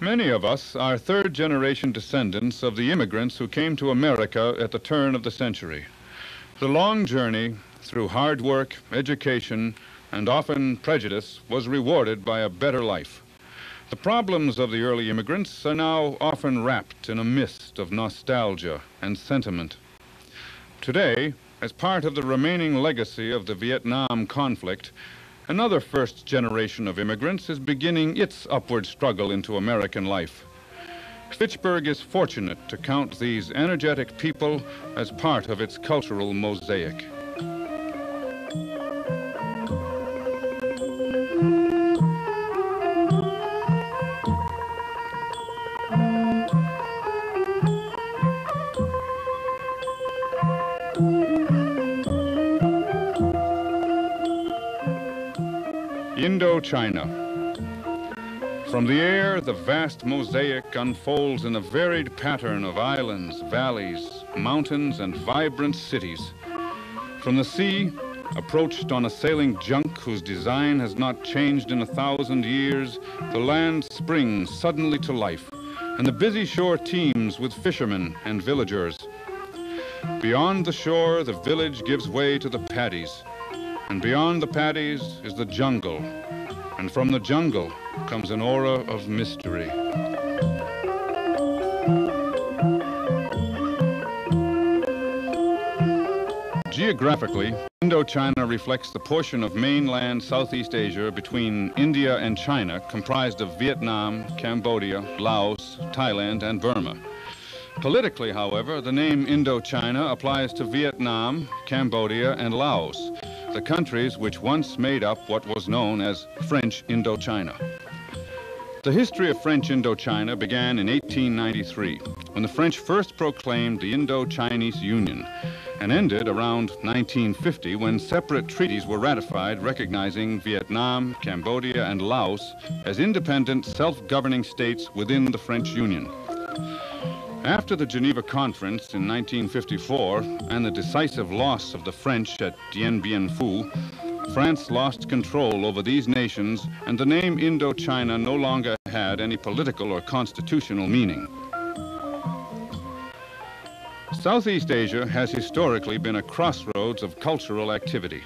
Many of us are third-generation descendants of the immigrants who came to America at the turn of the century. The long journey through hard work, education, and often prejudice was rewarded by a better life. The problems of the early immigrants are now often wrapped in a mist of nostalgia and sentiment. Today, as part of the remaining legacy of the Vietnam conflict, another first generation of immigrants is beginning its upward struggle into American life. Fitchburg is fortunate to count these energetic people as part of its cultural mosaic. Indochina. From the air, the vast mosaic unfolds in a varied pattern of islands, valleys, mountains, and vibrant cities. From the sea, approached on a sailing junk whose design has not changed in 1,000 years, the land springs suddenly to life, and the busy shore teems with fishermen and villagers. Beyond the shore, the village gives way to the paddies, and beyond the paddies is the jungle, and from the jungle comes an aura of mystery. Geographically, Indochina reflects the portion of mainland Southeast Asia between India and China, comprised of Vietnam, Cambodia, Laos, Thailand, and Burma. Politically, however, the name Indochina applies to Vietnam, Cambodia, and Laos, the countries which once made up what was known as French Indochina. The history of French Indochina began in 1893, when the French first proclaimed the Indo-Chinese Union, and ended around 1950 when separate treaties were ratified recognizing Vietnam, Cambodia, and Laos as independent, self-governing states within the French Union. After the Geneva Conference in 1954 and the decisive loss of the French at Dien Bien Phu, France lost control over these nations, and the name Indochina no longer had any political or constitutional meaning. Southeast Asia has historically been a crossroads of cultural activity.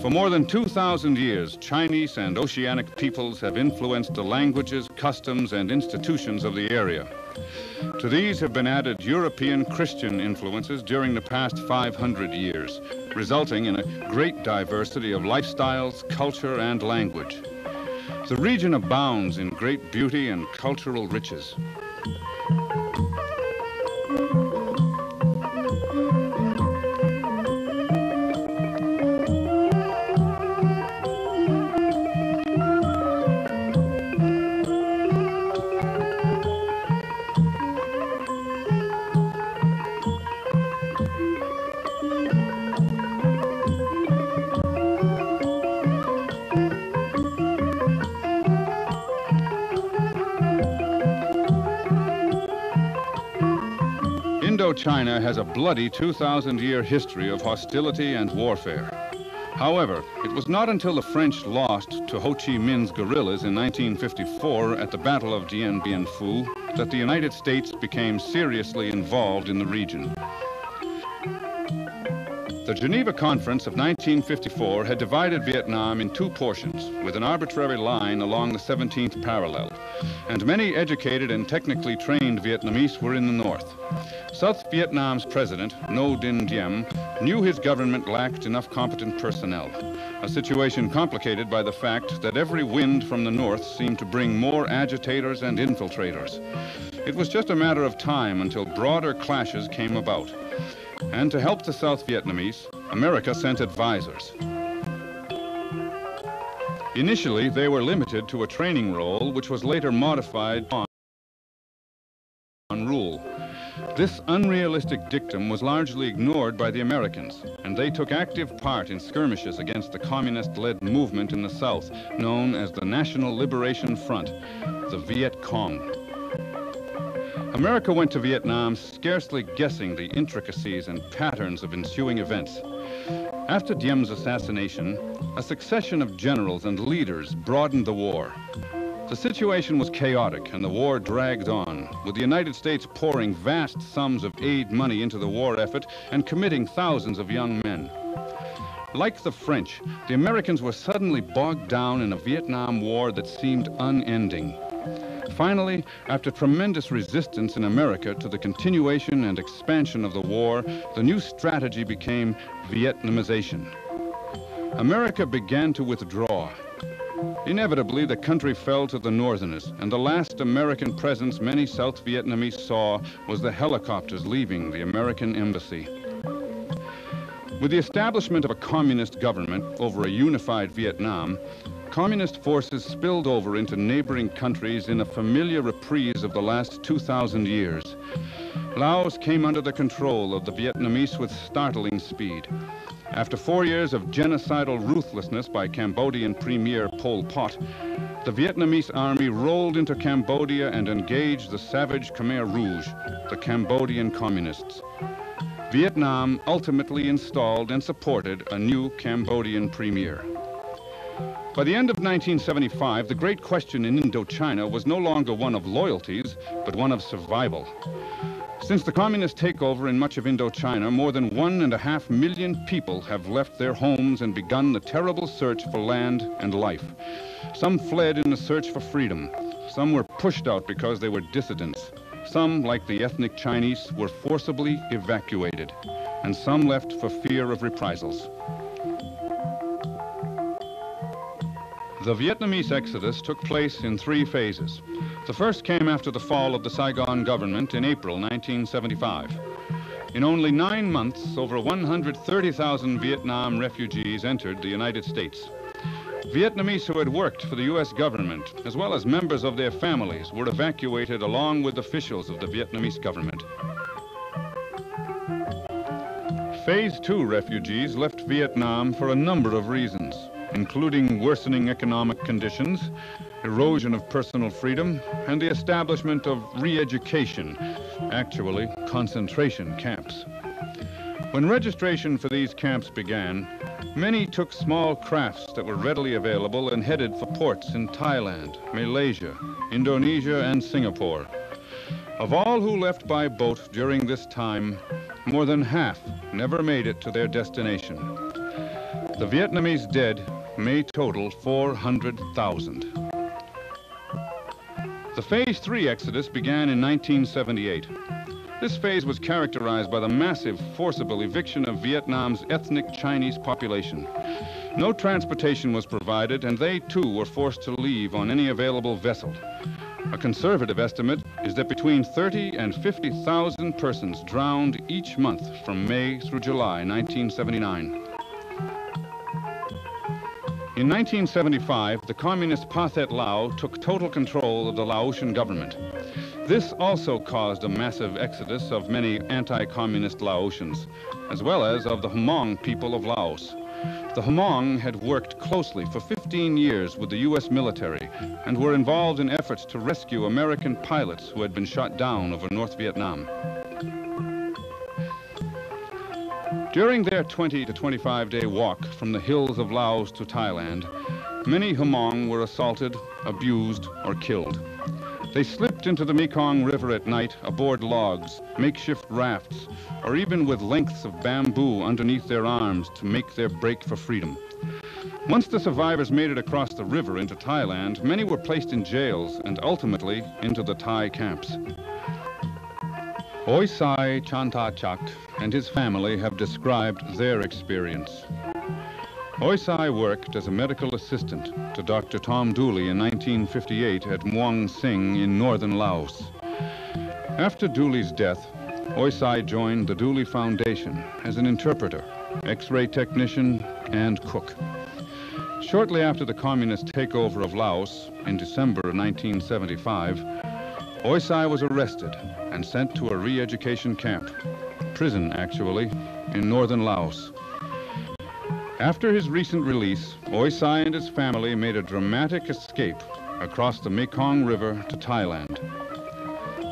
For more than 2,000 years, Chinese and oceanic peoples have influenced the languages, customs, and institutions of the area. To these have been added European Christian influences during the past 500 years, resulting in a great diversity of lifestyles, culture, and language. The region abounds in great beauty and cultural riches. Indochina has a bloody 2,000-year history of hostility and warfare. However, it was not until the French lost to Ho Chi Minh's guerrillas in 1954 at the Battle of Dien Bien Phu that the United States became seriously involved in the region. The Geneva Conference of 1954 had divided Vietnam in two portions with an arbitrary line along the 17th parallel, and many educated and technically trained Vietnamese were in the north. South Vietnam's president, Ngo Dinh Diem, knew his government lacked enough competent personnel, a situation complicated by the fact that every wind from the north seemed to bring more agitators and infiltrators. It was just a matter of time until broader clashes came about. And to help the South Vietnamese, America sent advisors. Initially, they were limited to a training role, which was later modified on rule. This unrealistic dictum was largely ignored by the Americans, and they took active part in skirmishes against the communist-led movement in the South, known as the National Liberation Front, the Viet Cong. America went to Vietnam scarcely guessing the intricacies and patterns of ensuing events. After Diem's assassination, a succession of generals and leaders broadened the war. The situation was chaotic and the war dragged on, with the United States pouring vast sums of aid money into the war effort and committing thousands of young men. Like the French, the Americans were suddenly bogged down in a Vietnam War that seemed unending. Finally, after tremendous resistance in America to the continuation and expansion of the war, the new strategy became Vietnamization. America began to withdraw. Inevitably, the country fell to the Northerners, and the last American presence many South Vietnamese saw was the helicopters leaving the American embassy. With the establishment of a communist government over a unified Vietnam, communist forces spilled over into neighboring countries in a familiar reprise of the last 2,000 years. Laos came under the control of the Vietnamese with startling speed. After 4 years of genocidal ruthlessness by Cambodian Premier Pol Pot, the Vietnamese army rolled into Cambodia and engaged the savage Khmer Rouge, the Cambodian communists. Vietnam ultimately installed and supported a new Cambodian premier. By the end of 1975, the great question in Indochina was no longer one of loyalties, but one of survival. Since the communist takeover in much of Indochina, more than 1.5 million people have left their homes and begun the terrible search for land and life. Some fled in the search for freedom. Some were pushed out because they were dissidents. Some, like the ethnic Chinese, were forcibly evacuated, and some left for fear of reprisals. The Vietnamese exodus took place in 3 phases. The first came after the fall of the Saigon government in April 1975. In only 9 months, over 130,000 Vietnam refugees entered the United States. Vietnamese who had worked for the U.S. government, as well as members of their families, were evacuated along with officials of the Vietnamese government. Phase 2 refugees left Vietnam for a number of reasons, including worsening economic conditions, erosion of personal freedom, and the establishment of re-education, actually concentration camps. When registration for these camps began, many took small crafts that were readily available and headed for ports in Thailand, Malaysia, Indonesia, and Singapore. Of all who left by boat during this time, more than half never made it to their destination. The Vietnamese dead may total 400,000. The Phase 3 exodus began in 1978. This phase was characterized by the massive, forcible eviction of Vietnam's ethnic Chinese population. No transportation was provided, and they too were forced to leave on any available vessel. A conservative estimate is that between 30 and 50,000 persons drowned each month from May through July 1979. In 1975, the communist Pathet Lao took total control of the Laotian government. This also caused a massive exodus of many anti-communist Laotians, as well as of the Hmong people of Laos. The Hmong had worked closely for 15 years with the U.S. military and were involved in efforts to rescue American pilots who had been shot down over North Vietnam. During their 20 to 25-day walk from the hills of Laos to Thailand, many Hmong were assaulted, abused, or killed. They slipped into the Mekong River at night aboard logs, makeshift rafts, or even with lengths of bamboo underneath their arms to make their break for freedom. Once the survivors made it across the river into Thailand, many were placed in jails and ultimately into the Thai camps. Oisai Chantachak and his family have described their experience. Oisai worked as a medical assistant to Dr. Tom Dooley in 1958 at Muang Sing in northern Laos. After Dooley's death, Oisai joined the Dooley Foundation as an interpreter, X-ray technician, and cook. Shortly after the communist takeover of Laos in December of 1975, Oisai was arrested and sent to a re-education camp, prison actually, in northern Laos. After his recent release, Oisai and his family made a dramatic escape across the Mekong River to Thailand.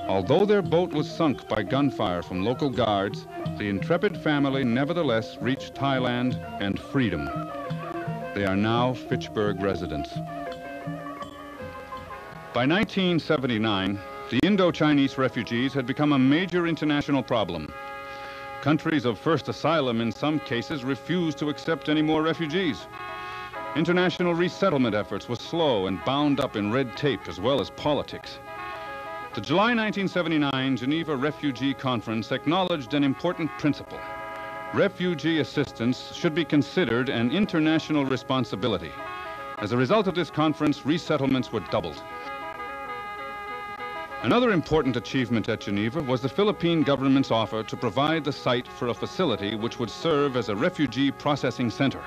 Although their boat was sunk by gunfire from local guards, the intrepid family nevertheless reached Thailand and freedom. They are now Fitchburg residents. By 1979, the Indo-Chinese refugees had become a major international problem. Countries of first asylum in some cases refused to accept any more refugees. International resettlement efforts were slow and bound up in red tape as well as politics. The July 1979 Geneva Refugee Conference acknowledged an important principle. Refugee assistance should be considered an international responsibility. As a result of this conference, resettlements were doubled. Another important achievement at Geneva was the Philippine government's offer to provide the site for a facility which would serve as a refugee processing center.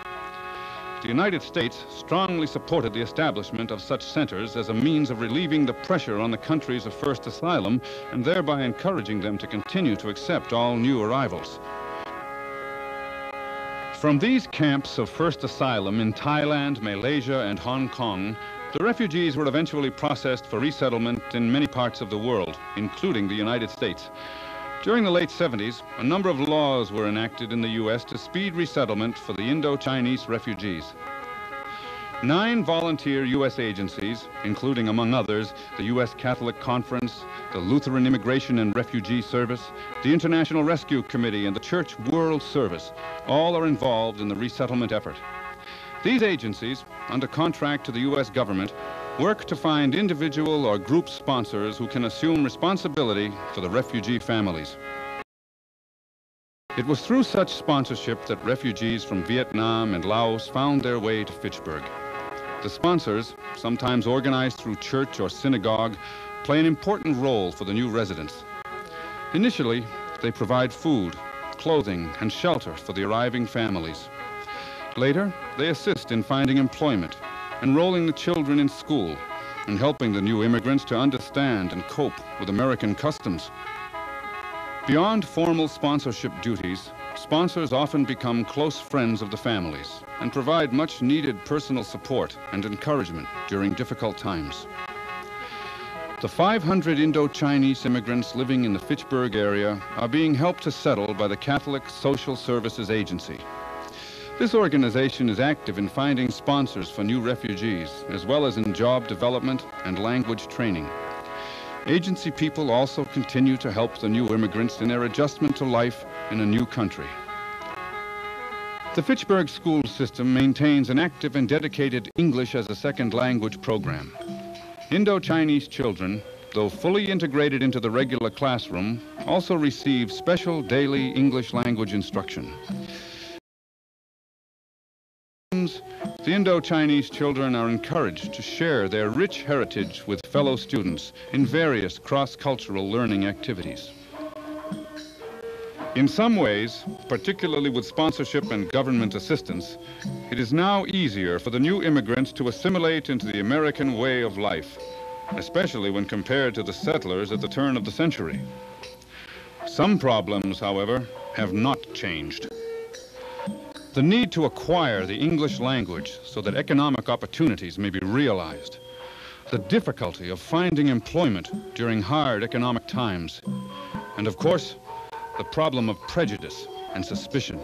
The United States strongly supported the establishment of such centers as a means of relieving the pressure on the countries of first asylum and thereby encouraging them to continue to accept all new arrivals. From these camps of first asylum in Thailand, Malaysia, and Hong Kong, the refugees were eventually processed for resettlement in many parts of the world, including the United States. During the late 70s, a number of laws were enacted in the U.S. to speed resettlement for the Indo-Chinese refugees. 9 volunteer U.S. agencies, including, among others, the U.S. Catholic Conference, the Lutheran Immigration and Refugee Service, the International Rescue Committee, and the Church World Service, all are involved in the resettlement effort. These agencies, under contract to the U.S. government, work to find individual or group sponsors who can assume responsibility for the refugee families. It was through such sponsorship that refugees from Vietnam and Laos found their way to Fitchburg. The sponsors, sometimes organized through church or synagogue, play an important role for the new residents. Initially, they provide food, clothing, and shelter for the arriving families. Later, they assist in finding employment, enrolling the children in school, and helping the new immigrants to understand and cope with American customs. Beyond formal sponsorship duties, sponsors often become close friends of the families and provide much needed personal support and encouragement during difficult times. The 500 Indo-Chinese immigrants living in the Fitchburg area are being helped to settle by the Catholic Social Services Agency. This organization is active in finding sponsors for new refugees, as well as in job development and language training. Agency people also continue to help the new immigrants in their adjustment to life in a new country. The Fitchburg school system maintains an active and dedicated English as a second language program. Indo-Chinese children, though fully integrated into the regular classroom, also receive special daily English language instruction. The Indo-Chinese children are encouraged to share their rich heritage with fellow students in various cross-cultural learning activities. In some ways, particularly with sponsorship and government assistance, it is now easier for the new immigrants to assimilate into the American way of life, especially when compared to the settlers at the turn of the century. Some problems, however, have not changed. The need to acquire the English language so that economic opportunities may be realized. The difficulty of finding employment during hard economic times. And of course, the problem of prejudice and suspicion.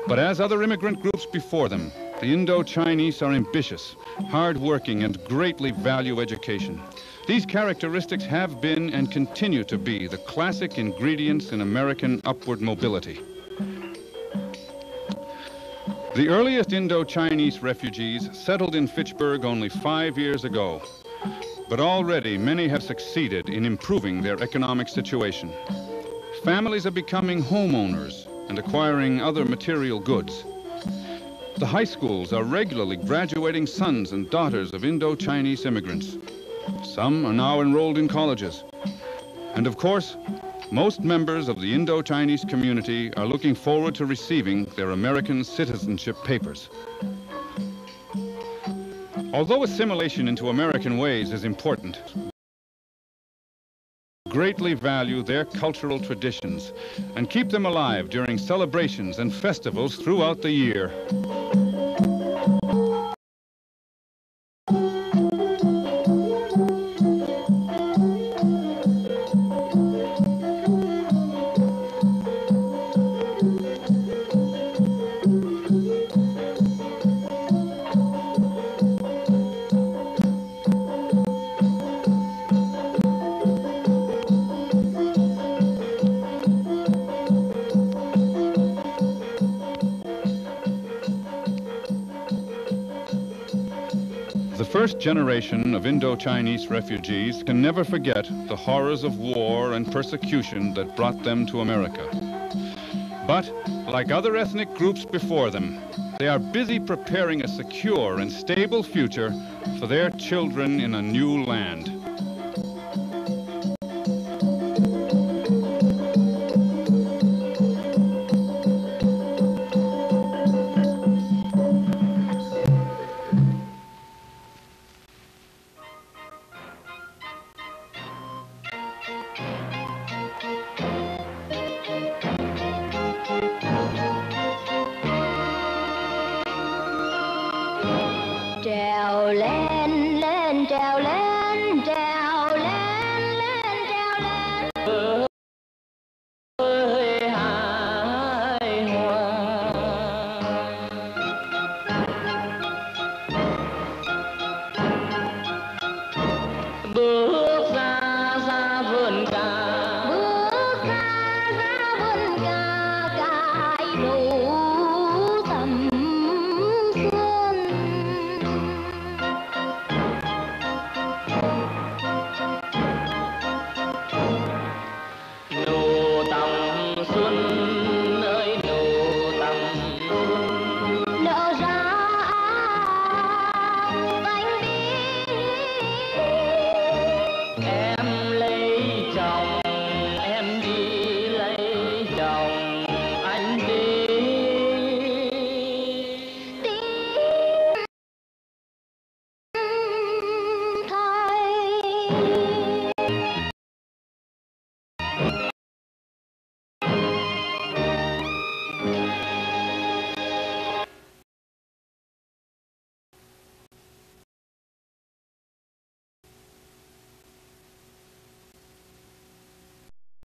But as other immigrant groups before them, the Indo-Chinese are ambitious, hard-working, and greatly value education. These characteristics have been and continue to be the classic ingredients in American upward mobility. The earliest Indo-Chinese refugees settled in Fitchburg only 5 years ago, but already many have succeeded in improving their economic situation. Families are becoming homeowners and acquiring other material goods. The high schools are regularly graduating sons and daughters of Indo-Chinese immigrants. Some are now enrolled in colleges. And of course, most members of the Indo-Chinese community are looking forward to receiving their American citizenship papers. Although assimilation into American ways is important, greatly value their cultural traditions and keep them alive during celebrations and festivals throughout the year. first generation of Indo-Chinese refugees can never forget the horrors of war and persecution that brought them to America. But, like other ethnic groups before them, they are busy preparing a secure and stable future for their children in a new land.